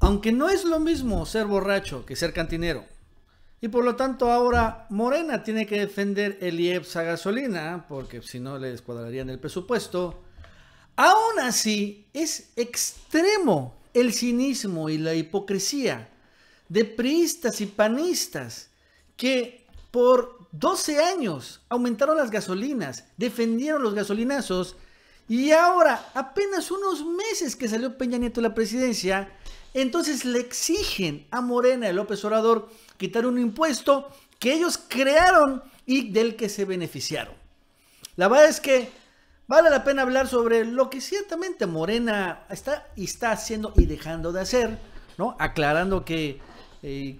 Aunque no es lo mismo ser borracho que ser cantinero. Y por lo tanto ahora Morena tiene que defender el IEPS a gasolina, porque si no le descuadrarían el presupuesto. Aún así, es extremo el cinismo y la hipocresía de priistas y panistas que por 12 años aumentaron las gasolinas, defendieron los gasolinazos, y ahora, apenas unos meses que salió Peña Nieto de la presidencia, entonces le exigen a Morena y López Obrador quitar un impuesto que ellos crearon y del que se beneficiaron. La verdad es que vale la pena hablar sobre lo que ciertamente Morena está haciendo y dejando de hacer, ¿no? Aclarando que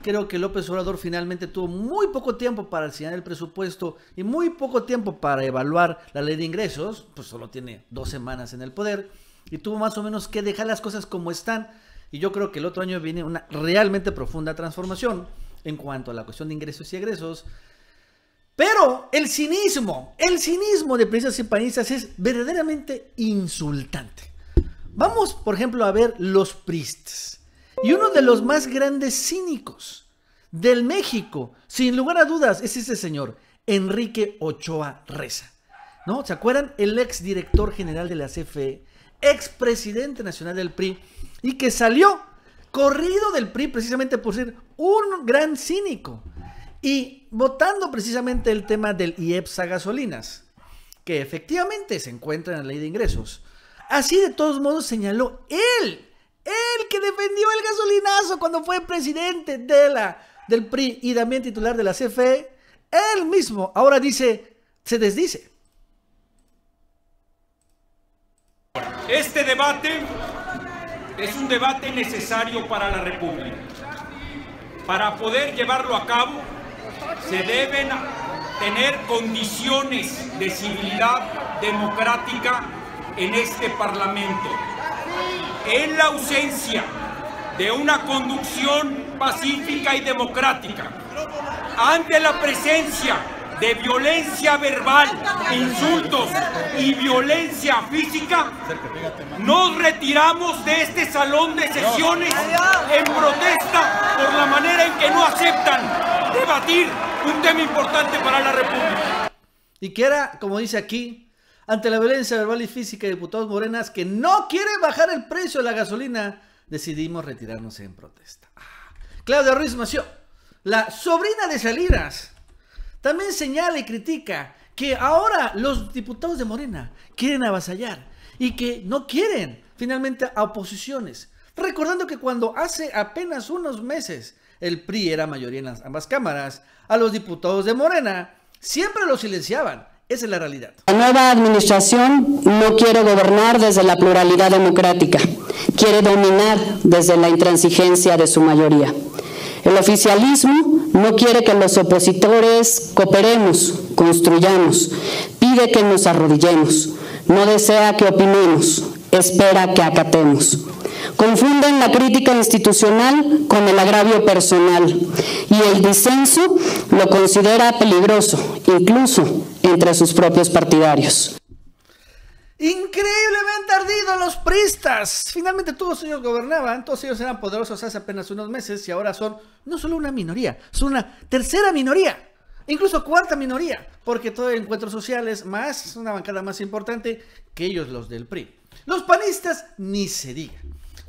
creo que López Obrador finalmente tuvo muy poco tiempo para diseñar el presupuesto y muy poco tiempo para evaluar la ley de ingresos, pues solo tiene 2 semanas en el poder y tuvo más o menos que dejar las cosas como están. Y yo creo que el otro año viene una realmente profunda transformación en cuanto a la cuestión de ingresos y egresos. Pero el cinismo de priistas y panistas es verdaderamente insultante. Vamos, por ejemplo, a ver los priistas. Y uno de los más grandes cínicos del México, sin lugar a dudas, es ese señor, Enrique Ochoa Reza, ¿no? ¿Se acuerdan? El ex director general de la CFE, ex presidente nacional del PRI, y que salió corrido del PRI precisamente por ser un gran cínico y votando precisamente el tema del IEPS a gasolinas, que efectivamente se encuentra en la ley de ingresos. Así de todos modos señaló él que defendió el gasolinazo cuando fue presidente del PRI y también titular de la CFE, él mismo ahora dice, se desdice. Este debate es un debate necesario para la República. Para poder llevarlo a cabo, se deben tener condiciones de civilidad democrática en este Parlamento. En la ausencia de una conducción pacífica y democrática, ante la presencia de violencia verbal, insultos y violencia física, nos retiramos de este salón de sesiones en protesta por la manera en que no aceptan debatir un tema importante para la República. Y que era, como dice aquí, ante la violencia verbal y física de diputados morenas que no quieren bajar el precio de la gasolina, decidimos retirarnos en protesta. Claudia Ruiz Massieu, la sobrina de Salinas, también señala y critica que ahora los diputados de Morena quieren avasallar y que no quieren finalmente a oposiciones. Recordando que cuando hace apenas unos meses el PRI era mayoría en ambas cámaras, a los diputados de Morena siempre los silenciaban. Esa es la realidad. La nueva administración no quiere gobernar desde la pluralidad democrática, quiere dominar desde la intransigencia de su mayoría. El oficialismo no quiere que los opositores cooperemos, construyamos, pide que nos arrodillemos, no desea que opinemos, espera que acatemos. Confunden la crítica institucional con el agravio personal y el disenso lo considera peligroso, incluso entre sus propios partidarios. Increíblemente ardidos los priistas. Finalmente todos ellos gobernaban, todos ellos eran poderosos hace apenas unos meses y ahora son no solo una minoría, son una tercera minoría, incluso cuarta minoría, porque todo el Encuentro Social es más, una bancada más importante que ellos, los del PRI. Los panistas ni se diga.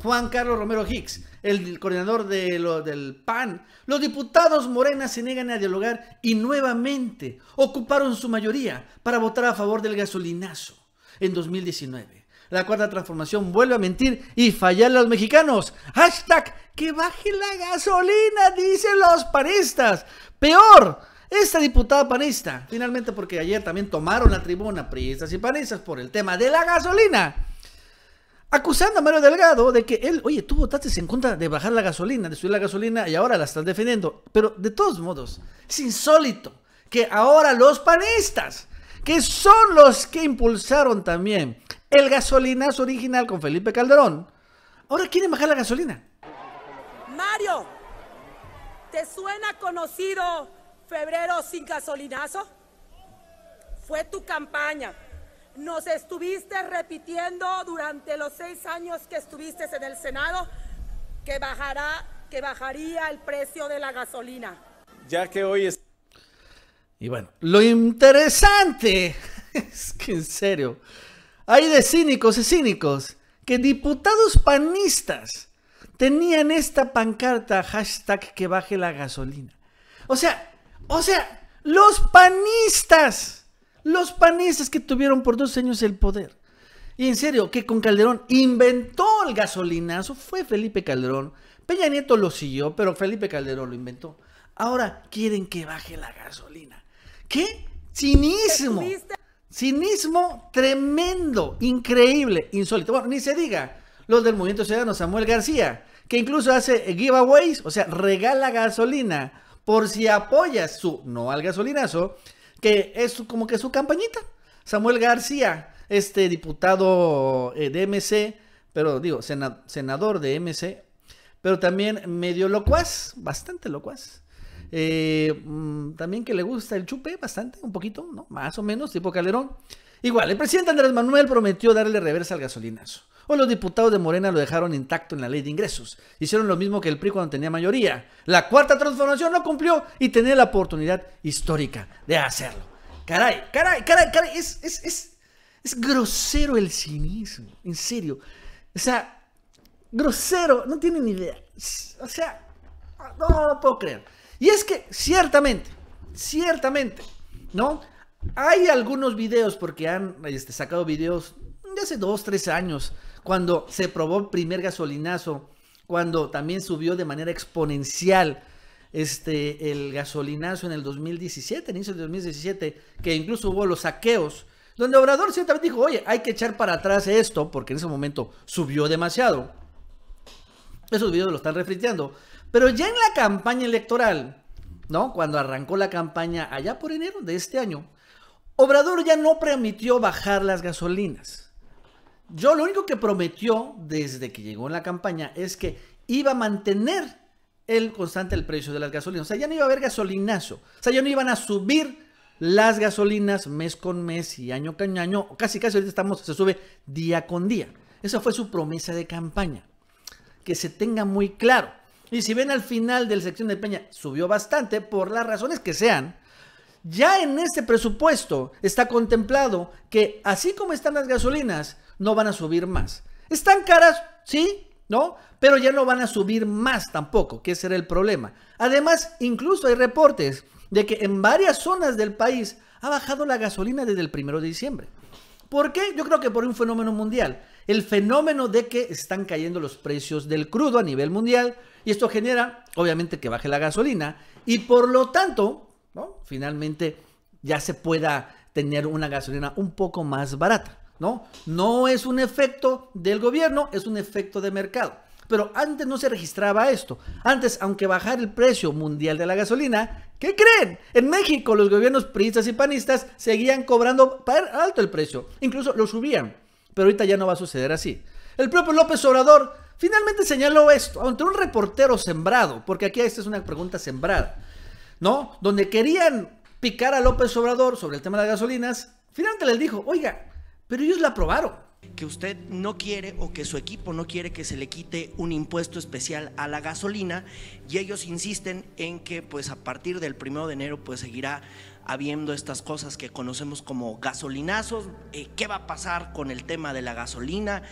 Juan Carlos Romero Hicks, el coordinador del PAN, los diputados Morena se niegan a dialogar y nuevamente ocuparon su mayoría para votar a favor del gasolinazo en 2019. La cuarta transformación vuelve a mentir y fallar a los mexicanos. Hashtag que baje la gasolina, dicen los panistas. Peor, esta diputada panista, finalmente porque ayer también tomaron la tribuna priistas y panistas por el tema de la gasolina, acusando a Mario Delgado de que él, oye, tú votaste en contra de bajar la gasolina, de subir la gasolina y ahora la estás defendiendo. Pero de todos modos, es insólito que ahora los panistas, que son los que impulsaron también el gasolinazo original con Felipe Calderón, ahora quieren bajar la gasolina. Mario, ¿te suena conocido Febrero sin gasolinazo? Fue tu campaña. Nos estuviste repitiendo durante los 6 años que estuviste en el Senado que bajaría el precio de la gasolina. Ya que hoy es... Y bueno, lo interesante es que en serio, hay de cínicos y cínicos que diputados panistas tenían esta pancarta, hashtag que baje la gasolina. O sea, los panistas que tuvieron por 2 años el poder. Y en serio, que con Calderón inventó el gasolinazo, fue Felipe Calderón. Peña Nieto lo siguió, pero Felipe Calderón lo inventó. Ahora quieren que baje la gasolina. ¿Qué? Cinismo. Cinismo tremendo, increíble, insólito. Bueno, ni se diga los del Movimiento Ciudadano, Samuel García, que incluso hace giveaways, o sea, regala gasolina por si apoyas su no al gasolinazo, que es como que su campañita. Samuel García, diputado de MC, pero digo, senador de MC, pero también medio locuaz, bastante locuaz. También que le gusta el chupe bastante, un poquito, ¿no? Más o menos, tipo Calderón. Igual, el presidente Andrés Manuel prometió darle reversa al gasolinazo. O los diputados de Morena lo dejaron intacto en la ley de ingresos. Hicieron lo mismo que el PRI cuando tenía mayoría. La cuarta transformación no cumplió y tenía la oportunidad histórica de hacerlo. Caray, es grosero el cinismo, en serio. O sea, grosero, no tienen ni idea. O sea, no puedo creer. Y es que ciertamente, ¿no? Hay algunos videos, porque han sacado videos de hace 2, 3 años, cuando se probó el primer gasolinazo, cuando también subió de manera exponencial el gasolinazo en el 2017, inicio del 2017, que incluso hubo los saqueos, donde Obrador ciertamente dijo, oye, hay que echar para atrás esto, porque en ese momento subió demasiado. Esos videos lo están refriteando. Pero ya en la campaña electoral, ¿no? Cuando arrancó la campaña allá por enero de este año, Obrador ya no permitió bajar las gasolinas. Lo único que prometió desde que llegó en la campaña es que iba a mantener constante el precio de las gasolinas. O sea, ya no iba a haber gasolinazo. O sea, ya no iban a subir las gasolinas mes con mes y año con año. Casi ahorita se sube día con día. Esa fue su promesa de campaña. Que se tenga muy claro. Y si ven al final de la sección de Peña, subió bastante por las razones que sean. Ya en este presupuesto está contemplado que así como están las gasolinas, no van a subir más. Están caras, sí, ¿no? Pero ya no van a subir más tampoco, que ese era el problema. Además, incluso hay reportes de que en varias zonas del país ha bajado la gasolina desde el 1 de diciembre. ¿Por qué? Yo creo que por un fenómeno mundial. El fenómeno de que están cayendo los precios del crudo a nivel mundial y esto genera, obviamente, que baje la gasolina y por lo tanto, ¿no? Finalmente ya se pueda tener una gasolina un poco más barata, ¿no? No es un efecto del gobierno, es un efecto de mercado. Pero antes no se registraba esto. Antes, aunque bajara el precio mundial de la gasolina, ¿qué creen? En México los gobiernos priistas y panistas seguían cobrando alto el precio. Incluso lo subían. Pero ahorita ya no va a suceder así. El propio López Obrador finalmente señaló esto ante un reportero sembrado, porque aquí esta es una pregunta sembrada, ¿no? Donde querían picar a López Obrador sobre el tema de las gasolinas, finalmente les dijo, oiga, pero ellos la aprobaron. Que usted no quiere o que su equipo no quiere que se le quite un impuesto especial a la gasolina y ellos insisten en que pues a partir del 1 de enero pues seguirá habiendo estas cosas que conocemos como gasolinazos. ¿Qué va a pasar con el tema de la gasolina?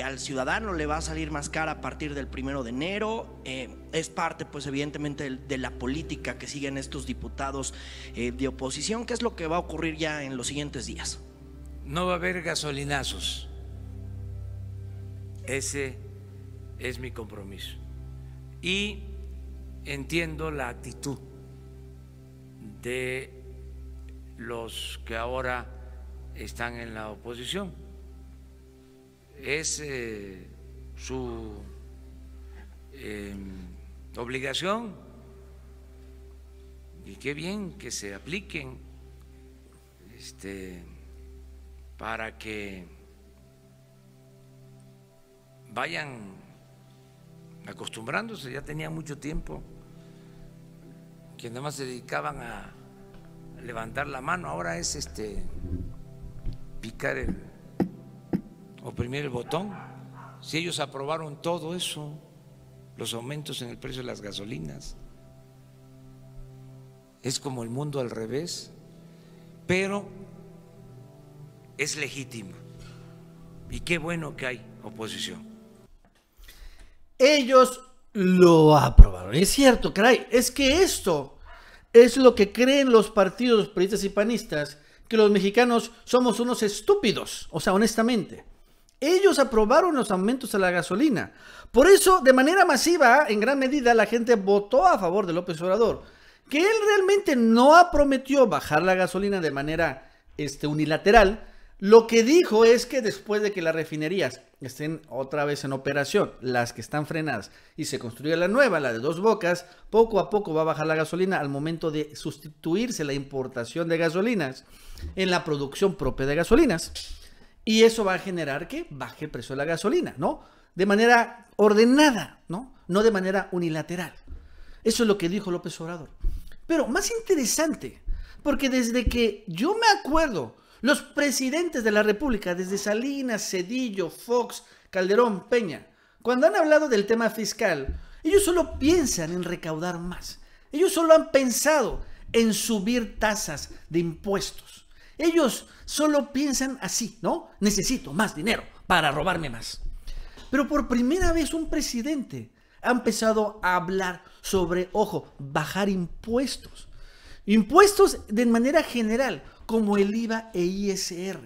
Al ciudadano le va a salir más cara a partir del 1 de enero. Es parte pues evidentemente de la política que siguen estos diputados de oposición. ¿Qué es lo que va a ocurrir ya en los siguientes días? No va a haber gasolinazos. Ese es mi compromiso. Y entiendo la actitud de los que ahora están en la oposición. Es su obligación y qué bien que se apliquen para que vayan acostumbrándose. Ya tenía mucho tiempo que nada más se dedicaban a levantar la mano, ahora es picar oprimir el botón. Si ellos aprobaron todo eso, los aumentos en el precio de las gasolinas. Es como el mundo al revés, pero es legítimo. Y qué bueno que hay oposición. Ellos lo aprobaron. Es cierto, caray. Es que esto es lo que creen los partidos priistas y panistas, que los mexicanos somos unos estúpidos. O sea, honestamente. Ellos aprobaron los aumentos a la gasolina. Por eso, de manera masiva, en gran medida, la gente votó a favor de López Obrador. Que él realmente no prometió bajar la gasolina de manera unilateral. Lo que dijo es que después de que las refinerías estén otra vez en operación, las que están frenadas, y se construya la nueva, la de Dos Bocas, poco a poco va a bajar la gasolina al momento de sustituirse la importación de gasolinas en la producción propia de gasolinas. Y eso va a generar que baje el precio de la gasolina, ¿no? De manera ordenada, ¿no? No de manera unilateral. Eso es lo que dijo López Obrador. Pero más interesante, porque desde que yo me acuerdo, los presidentes de la República, desde Salinas, Zedillo, Fox, Calderón, Peña, cuando han hablado del tema fiscal, ellos solo piensan en recaudar más. Ellos solo han pensado en subir tasas de impuestos. Ellos solo piensan así, ¿no? Necesito más dinero para robarme más. Pero por primera vez un presidente ha empezado a hablar sobre, ojo, bajar impuestos. Impuestos de manera general, como el IVA e ISR.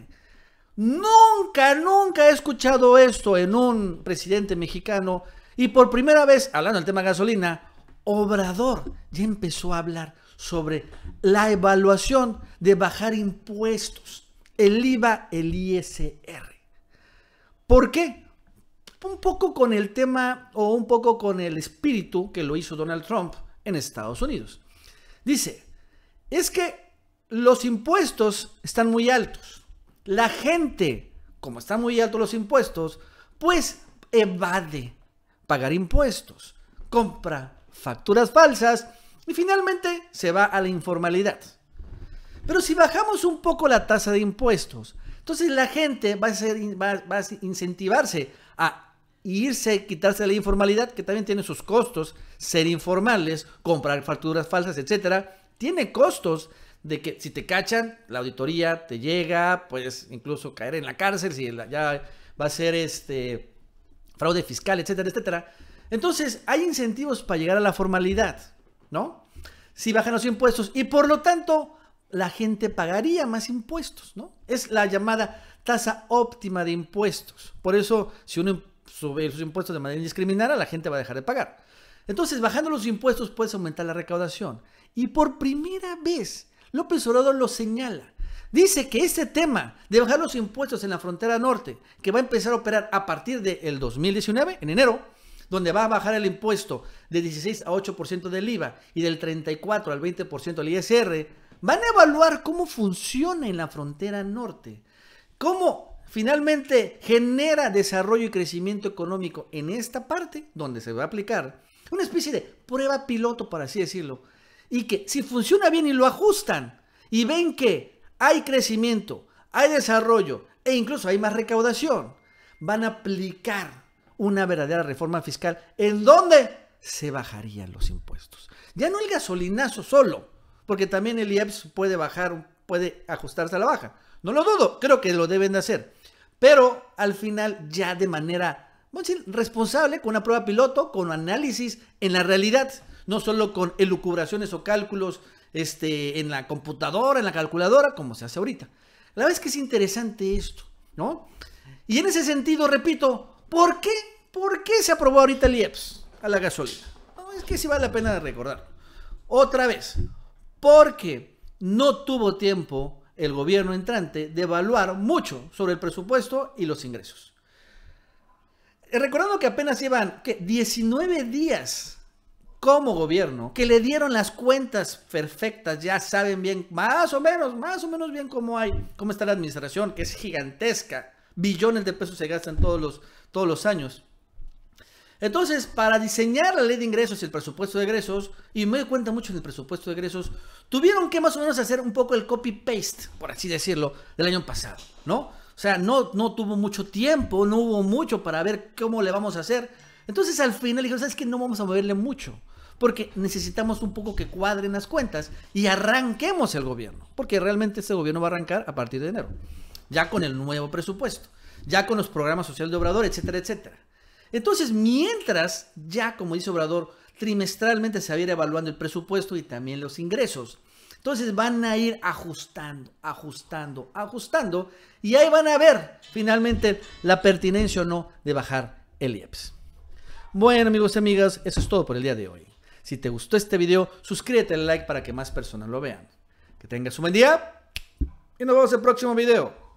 Nunca he escuchado esto en un presidente mexicano. Y por primera vez, hablando del tema gasolina, Obrador ya empezó a hablar sobre la evaluación de bajar impuestos, el IVA, el ISR. ¿Por qué? Un poco con el tema o un poco con el espíritu que lo hizo Donald Trump en Estados Unidos. Dice, es que los impuestos están muy altos. La gente, como están muy altos los impuestos, pues evade pagar impuestos, compra facturas falsas y finalmente se va a la informalidad. Pero si bajamos un poco la tasa de impuestos, entonces la gente va a incentivarse a irse, quitarse de la informalidad, que también tiene sus costos, ser informales, comprar facturas falsas, etcétera. Tiene costos de que si te cachan, la auditoría te llega, puedes incluso caer en la cárcel, si ya va a ser fraude fiscal, etcétera, etcétera. Entonces, hay incentivos para llegar a la formalidad, ¿no? Si bajan los impuestos y por lo tanto la gente pagaría más impuestos, ¿no? Es la llamada tasa óptima de impuestos. Por eso, si uno sube sus impuestos de manera indiscriminada, la gente va a dejar de pagar. Entonces, bajando los impuestos puedes aumentar la recaudación. Y por primera vez, López Obrador lo señala. Dice que este tema de bajar los impuestos en la frontera norte, que va a empezar a operar a partir del 2019, en enero, donde va a bajar el impuesto de 16 a 8% del IVA y del 34 al 20% del ISR, van a evaluar cómo funciona en la frontera norte, cómo finalmente genera desarrollo y crecimiento económico en esta parte donde se va a aplicar una especie de prueba piloto, por así decirlo, y que si funciona bien y lo ajustan y ven que hay crecimiento, hay desarrollo e incluso hay más recaudación, van a aplicar una verdadera reforma fiscal en donde se bajarían los impuestos. Ya no el gasolinazo solo, porque también el IEPS puede bajar, puede ajustarse a la baja. No lo dudo, creo que lo deben de hacer. Pero al final ya de manera, vamos a decir, responsable, con una prueba piloto, con análisis en la realidad, no solo con elucubraciones o cálculos en la computadora, en la calculadora, como se hace ahorita. La verdad es que es interesante esto, ¿no? Y en ese sentido, repito, ¿por qué? ¿Por qué se aprobó ahorita el IEPS a la gasolina? No, es que sí vale la pena recordar. Otra vez, porque no tuvo tiempo el gobierno entrante de evaluar mucho sobre el presupuesto y los ingresos. Recordando que apenas llevan 19 días como gobierno, que le dieron las cuentas perfectas, ya saben bien, más o menos bien cómo está la administración, que es gigantesca, billones de pesos se gastan todos los años. Entonces, para diseñar la ley de ingresos y el presupuesto de egresos, y me doy cuenta mucho en el presupuesto de egresos, tuvieron que más o menos hacer un poco el copy-paste, por así decirlo, del año pasado, ¿no? O sea, no tuvo mucho tiempo, no hubo mucho para ver cómo le vamos a hacer. Entonces al final dijo, ¿sabes qué? No vamos a moverle mucho, porque necesitamos un poco que cuadren las cuentas y arranquemos el gobierno, porque realmente este gobierno va a arrancar a partir de enero, ya con el nuevo presupuesto, ya con los programas sociales de Obrador, etcétera, etcétera. Entonces, mientras ya, como dice Obrador, trimestralmente se va a ir evaluando el presupuesto y también los ingresos. Entonces van a ir ajustando, y ahí van a ver finalmente la pertinencia o no de bajar el IEPS. Bueno, amigos y amigas, eso es todo por el día de hoy. Si te gustó este video, suscríbete, dale like para que más personas lo vean. Que tengas un buen día y nos vemos en el próximo video.